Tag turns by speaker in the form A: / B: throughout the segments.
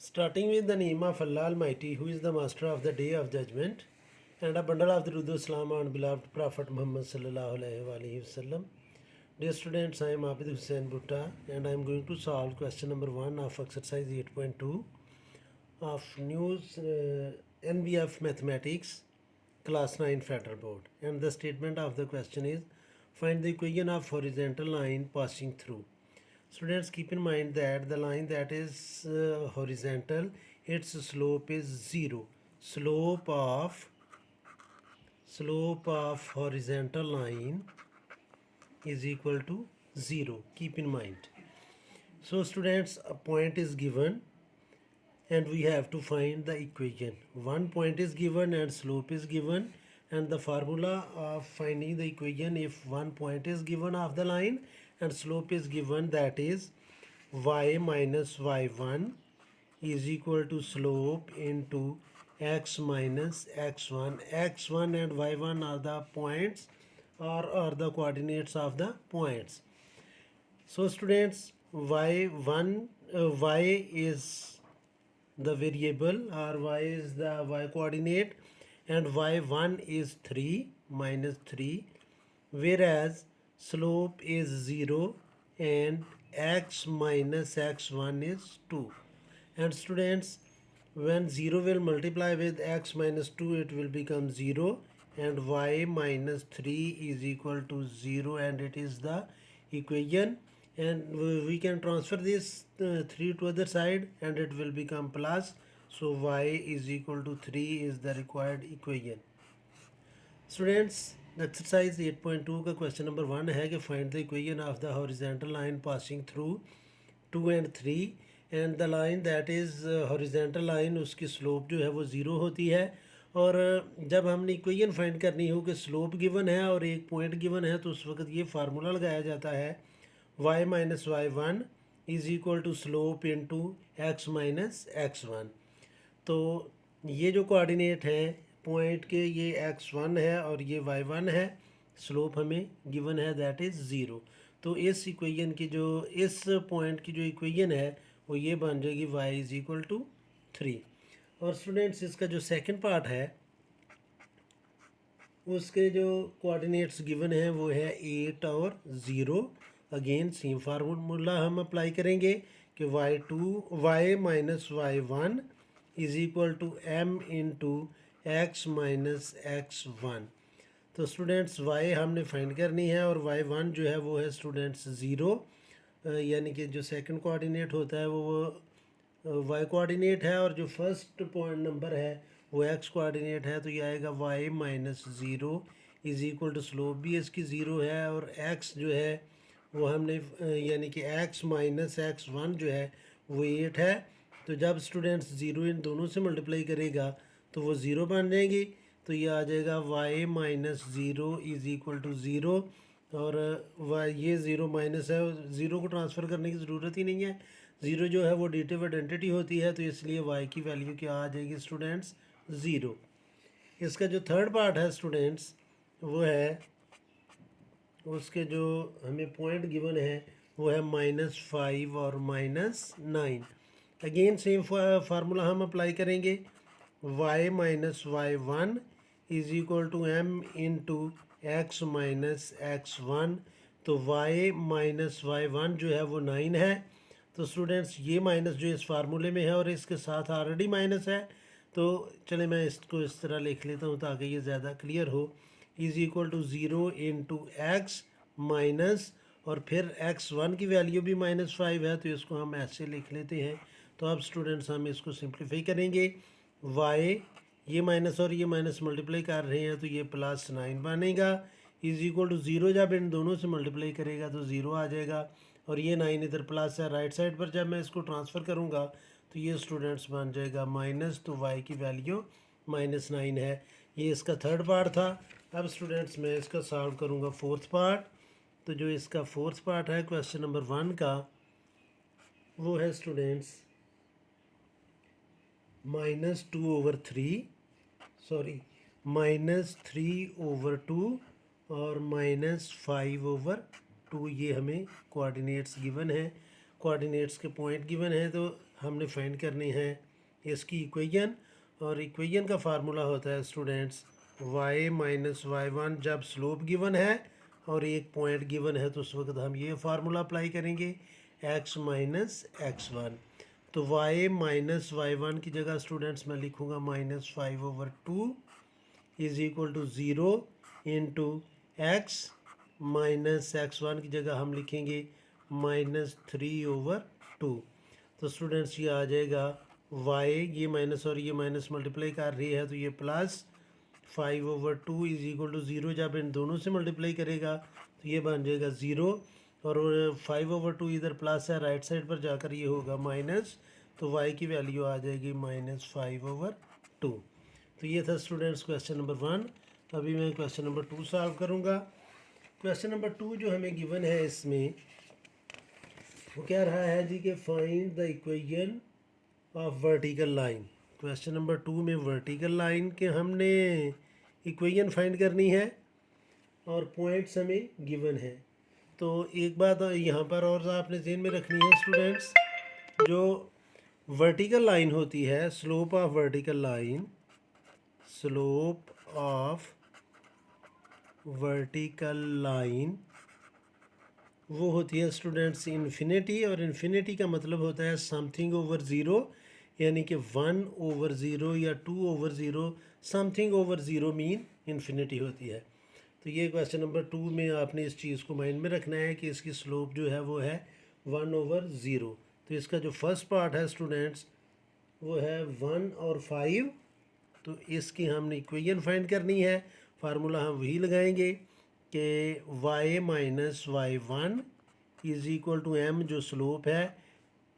A: Starting with the name of Allah Almighty, who is the master of the day of judgment, and a bundle of the Rudu Salam on beloved Prophet Muhammad sallallahu alaihi wasallam. Dear students, I am Abid Hussain Bhutta, and I am going to solve question number 1 of exercise 8.2 of news NBF Mathematics class 9 Federal Board. And the statement of the question is, find the equation of horizontal line passing through. Students, keep in mind that the line that is horizontal, its slope is 0. Slope of horizontal line is equal to 0. Keep in mind. So students, a point is given and we have to find the equation. One point is given and slope is given, and the formula of finding the equation, if one point is given of the line and slope is given, that is y minus y1 is equal to slope into x minus x1. x1 and y1 are the points or are the coordinates of the points. So students, y1 y is the variable, or y is the y coordinate, and y1 is 3 minus 3, whereas slope is 0 and x minus x1 is 2. And students, when 0 will multiply with x minus 2, it will become 0, and y minus 3 is equal to 0, and it is the equation. And we can transfer this 3 to other side and it will become plus. So y is equal to 3 is the required equation. Students, exercise 8.2 का question number 1 है कि find the equation of the horizontal line passing through 2 and 3, and the line that is horizontal line, उसकी slope जो है वो 0 होती है। और जब हमने इक्वेशन फाइंड करनी हो कि स्लोप गिवन है और एक पॉइंट गिवन है, तो उस वक्त ये फार्मूला लगाया जाता है y minus y1 is equal to slope into x minus x1। तो ये जो कोऑर्डिनेट हैं पॉइंट के, ये x1 है और ये y1 है, स्लोप हमें गिवन है दैट इज़ 0। तो इस इक्वेशन की जो इस पॉइंट की जो इक्वेशन है वो ये बन जाएगी y इज़ इक्वल टू 3। और स्टूडेंट्स, इसका जो सेकंड पार्ट है उसके जो कोऑर्डिनेट्स गिवन हैं वो है 8 और 0। अगेन सेम फार्मूला हम अप्लाई करेंगे कि y minus y1 is equal to m into x minus x1। तो स्टूडेंट्स, y हमने फाइंड करनी है और y1 जो है वो है स्टूडेंट्स 0, यानी कि जो सेकंड कोऑर्डिनेट होता है वो y कोऑर्डिनेट है, और जो फर्स्ट पॉइंट नंबर है वो x कोऑर्डिनेट है। तो ये आएगा y minus 0 is equal to slope भी इसकी 0 है, और x जो है वो हमने यानी कि x माइनस x1 जो है वो 8 है। तो जब स्टूडेंट्स 0 इन दोनों से मल्टीप्लाई करेगा तो वो 0 बन जाएंगी। तो ये आ जाएगा y minus 0 is equal to 0, और ये 0 माइनस है, 0 को ट्रांसफ़र करने की ज़रूरत ही नहीं है, 0 जो है वो एडिटिव आइडेंटिटी होती है, तो इसलिए y की वैल्यू क्या आ जाएगी स्टूडेंट्स 0। इसका जो थर्ड पार्ट है स्टूडेंट्स वो है, उसके जो हमें पॉइंट गिवन है वो है -5 और -9। अगेन सेम फार्मूला हम अप्लाई करेंगे, y minus y1 is equal to m into x minus x1। तो y माइनस y1 जो है वो 9 है। तो स्टूडेंट्स, ये माइनस जो इस फार्मूले में है और इसके साथ ऑलरेडी माइनस है, तो चले मैं इसको इस तरह लिख लेता हूँ ताकि ये ज़्यादा क्लियर हो। Is equal to 0 into x minus, और फिर x1 की वैल्यू भी -5 है, तो इसको हम ऐसे लिख लेते हैं। तो अब स्टूडेंट्स हम इसको सिंप्लीफाई करेंगे, y ये माइनस और ये माइनस मल्टीप्लाई कर रहे हैं तो ये +9 बनेगा, इज़ इक्वल टू 0 जब इन दोनों से मल्टीप्लाई करेगा तो 0 आ जाएगा, और ये 9 इधर प्लस है राइट साइड पर, जब मैं इसको ट्रांसफ़र करूँगा तो ये स्टूडेंट्स बन जाएगा माइनस, तो y की वैल्यू -9 है। ये इसका थर्ड पार्ट था। अब स्टूडेंट्स मैं इसका सॉल्व करूँगा फोर्थ पार्ट। तो जो इसका फोर्थ पार्ट है क्वेश्चन नंबर 1 का वो है स्टूडेंट्स -3/2 और -5/2, ये हमें कोऑर्डिनेट्स गिवन है, कोऑर्डिनेट्स के पॉइंट गिवन है। तो हमने फाइंड करनी है इसकी इक्वेशन, और इक्वेशन का फार्मूला होता है students y minus Y one. जब स्लोप गिवन है और एक पॉइंट गिवन है तो उस वक्त हम ये फार्मूला अप्लाई करेंगे x माइनस एक्स वन। तो y माइनस वाई वन की जगह स्टूडेंट्स मैं लिखूँगा -5/2 is equal to 0 into x minus x one की जगह हम लिखेंगे -3/2। तो स्टूडेंट्स ये आ जाएगा y, ये माइनस और ये माइनस मल्टीप्लाई कर रही है तो ये +5/2 इज इक्वल टू 0। जब इन दोनों से मल्टीप्लाई करेगा तो ये बन जाएगा 0, और 5/2 इधर प्लस है, राइट साइड पर जाकर ये होगा माइनस, तो y की वैल्यू आ जाएगी -5/2। तो ये था स्टूडेंट्स क्वेश्चन नंबर 1। अभी मैं क्वेश्चन नंबर 2 सॉल्व करूँगा। क्वेश्चन नंबर 2 जो हमें गिवन है इसमें वो क्या रहा है जी कि find the equation of vertical line. Question number 2 में वर्टिकल लाइन के हमने इक्वेशन फाइंड करनी है और पॉइंट्स हमें गिवन है। तो एक बात यहाँ पर और आपने ध्यान में रखनी है स्टूडेंट्स, जो वर्टिकल लाइन होती है, slope of vertical line, slope of vertical line वो होती है स्टूडेंट्स इन्फिनिटी, और इन्फिनिटी का मतलब होता है समथिंग ओवर ज़ीरो, यानी कि 1/0 या 2/0, something over zero mean infinity होती है। तो ये क्वेश्चन नंबर 2 में आपने इस चीज़ को माइंड में रखना है कि इसकी स्लोप जो है वो है 1/0। तो इसका जो फर्स्ट पार्ट है स्टूडेंट्स वो है 1 और 5। तो इसकी हमने इक्वेशन फाइंड करनी है। फार्मूला हम वही लगाएंगे कि y minus Y one is equal to m जो स्लोप है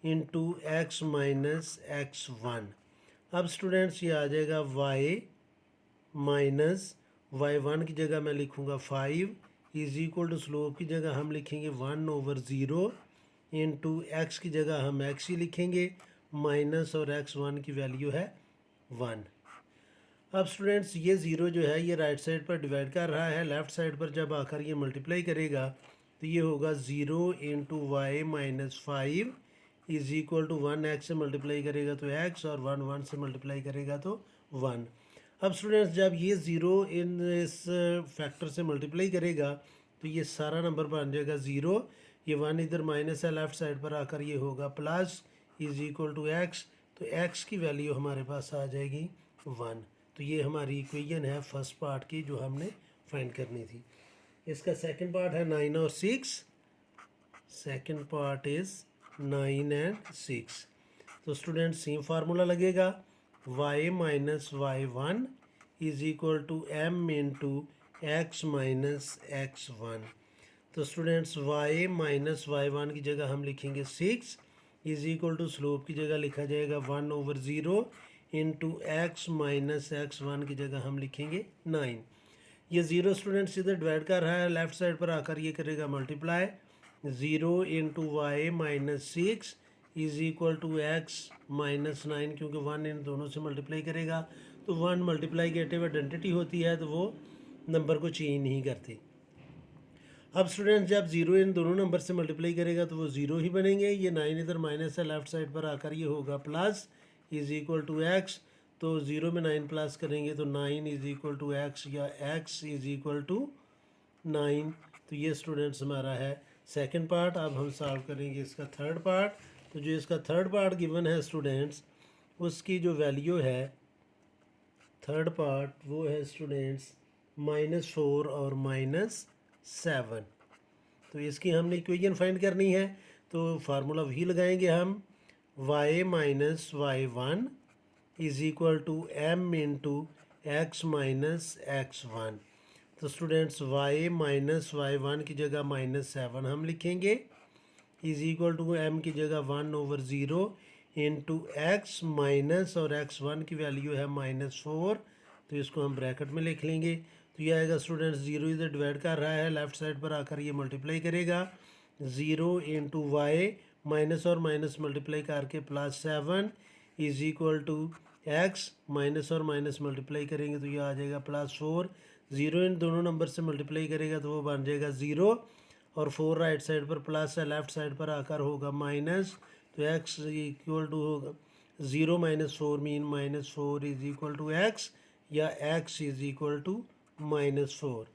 A: into x minus x one. अब स्टूडेंट्स ये आ जाएगा y माइनस वाई वन की जगह मैं लिखूँगा 5 इज़ इक्वल टू स्लोप की जगह हम लिखेंगे 1/0 इंटू एक्स की जगह हम x ही लिखेंगे माइनस, और x1 की वैल्यू है 1। अब स्टूडेंट्स ये ज़ीरो जो है ये राइट साइड पर डिवाइड कर रहा है, लेफ़्ट साइड पर जब आकर ये मल्टीप्लाई करेगा तो ये होगा 0 into y minus 5 is equal to 1। X से मल्टीप्लाई करेगा तो x, और 1 से मल्टीप्लाई करेगा तो 1। अब स्टूडेंट्स जब ये ज़ीरो इन इस फैक्टर से मल्टीप्लाई करेगा तो ये सारा नंबर बन जाएगा 0, ये 1 इधर माइनस है, लेफ़्ट साइड पर आकर ये होगा plus is equal to x। तो x की वैल्यू हमारे पास आ जाएगी 1। तो ये हमारी इक्वेशन है फर्स्ट पार्ट की जो हमने फाइंड करनी थी। इसका सेकंड पार्ट है 9 और 6। Second part is 9 and 6। तो स्टूडेंट सेम फार्मूला लगेगा y minus Y one is equal to m into x minus x one. तो students y minus Y one की जगह हम लिखेंगे 6 इज़ इक्वल टू स्लोप की जगह लिखा जाएगा 1/0 into x minus x one की जगह हम लिखेंगे 9। ये ज़ीरो स्टूडेंट्स इधर डिवाइड कर रहा है, लेफ़्ट साइड पर आकर ये करेगा multiply 0 into y minus 6 is equal to x minus 9, क्योंकि 1 इन दोनों से मल्टीप्लाई करेगा तो 1 मल्टीप्लाइकेटिव आइडेंटिटी होती है तो वो नंबर को चेंज नहीं करती। अब स्टूडेंट्स जब 0 इन दोनों नंबर से मल्टीप्लाई करेगा तो वो 0 ही बनेंगे। ये 9 इधर माइनस है, लेफ़्ट साइड पर आकर ये होगा plus is equal to x. तो 0 में 9 प्लस करेंगे तो 9 इज़ इक्वल टू एक्स, या एक्स इज़ इक्वल टू 9। तो ये स्टूडेंट्स हमारा है सेकंड पार्ट। अब हम सॉल्व करेंगे इसका थर्ड पार्ट। तो जो इसका थर्ड पार्ट गिवन है स्टूडेंट्स उसकी जो वैल्यू है थर्ड पार्ट वो है स्टूडेंट्स -4 और -7। तो इसकी हमने इक्वेशन फाइंड करनी है। तो फार्मूला वही लगाएंगे हम y minus Y one is equal to m into x minus x one. तो students y minus Y one की जगह -7 हम लिखेंगे इज़ इक्वल टू m की जगह 1/0 इंटू एक्स माइनस, और x1 की वैल्यू है -4, तो इसको हम ब्रैकेट में लिख लेंगे। तो ये आएगा स्टूडेंट्स 0 इधर डिवाइड कर रहा है, लेफ़्ट साइड पर आकर ये मल्टीप्लाई करेगा 0 इंटू वाई माइनस और माइनस मल्टीप्लाई करके +7 is equal to x, minus और माइनस मल्टीप्लाई करेंगे तो ये आ जाएगा +4। 0 इन दोनों नंबर से मल्टीप्लाई करेगा तो वो बन जाएगा 0, और 4 राइट साइड पर प्लस है, लेफ़्ट साइड पर आकर होगा माइनस, तो x इक्वल टू होगा 0 minus 4 mean -4 is equal to x, या x इज इक्वल टू -4।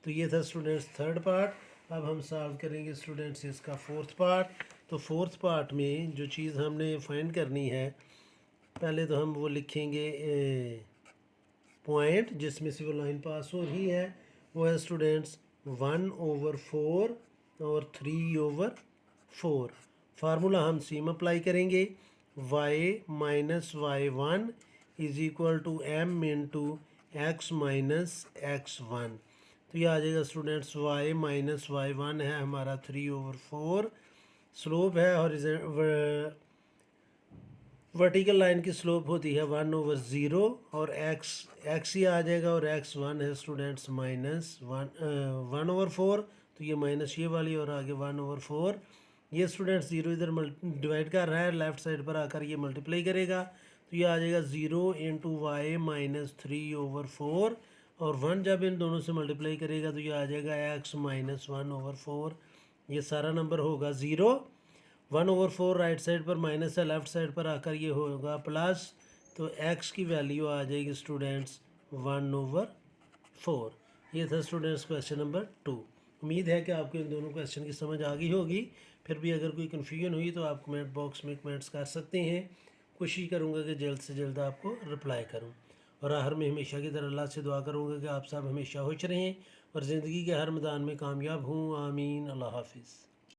A: तो ये था स्टूडेंट्स थर्ड पार्ट। अब हम सॉल्व करेंगे स्टूडेंट्स इसका फोर्थ पार्ट। तो फोर्थ पार्ट में जो चीज़ हमने फाइंड करनी है, पहले तो हम वो लिखेंगे पॉइंट जिसमें से वो लाइन पास हो रही है, वो है स्टूडेंट्स 1/4 और 3/4। फार्मूला हम सेम अप्लाई करेंगे, y minus y1 is equal to m into x minus x1। तो ये आ जाएगा स्टूडेंट्स y माइनस y1 है हमारा 3/4, स्लोप है और वर्टिकल लाइन की स्लोप होती है 1/0, और x ही आ जाएगा, और x1 है स्टूडेंट्स -1/4। तो ये माइनस ये वाली और आगे 1/4। ये स्टूडेंट्स 0 इधर डिवाइड कर रहा है, लेफ्ट साइड पर आकर ये मल्टीप्लाई करेगा, तो ये आ जाएगा 0 इंटू वाई माइनस 3/4, और 1 जब इन दोनों से मल्टीप्लाई करेगा तो ये आ जाएगा x माइनस 1/4। ये सारा नंबर होगा 0। 1/4 राइट साइड पर माइनस है, लेफ्ट साइड पर आकर ये होगा प्लस, तो x की वैल्यू आ जाएगी स्टूडेंट्स 1/4। ये था स्टूडेंट्स क्वेश्चन नंबर 2। उम्मीद है कि आपको इन दोनों क्वेश्चन की समझ आ गई होगी। फिर भी अगर कोई कन्फ्यूजन हुई तो आप कमेंट बॉक्स में कमेंट्स कर सकते हैं। कोशिश करूँगा कि जल्द से जल्द आपको रिप्लाई करूँ, और आखिर में हमेशा की तरह अल्लाह से दुआ करूँगा कि आप सब हमेशा खुश रहें और ज़िंदगी के हर मैदान में कामयाब हों। आमीन। अल्लाह हाफिज़।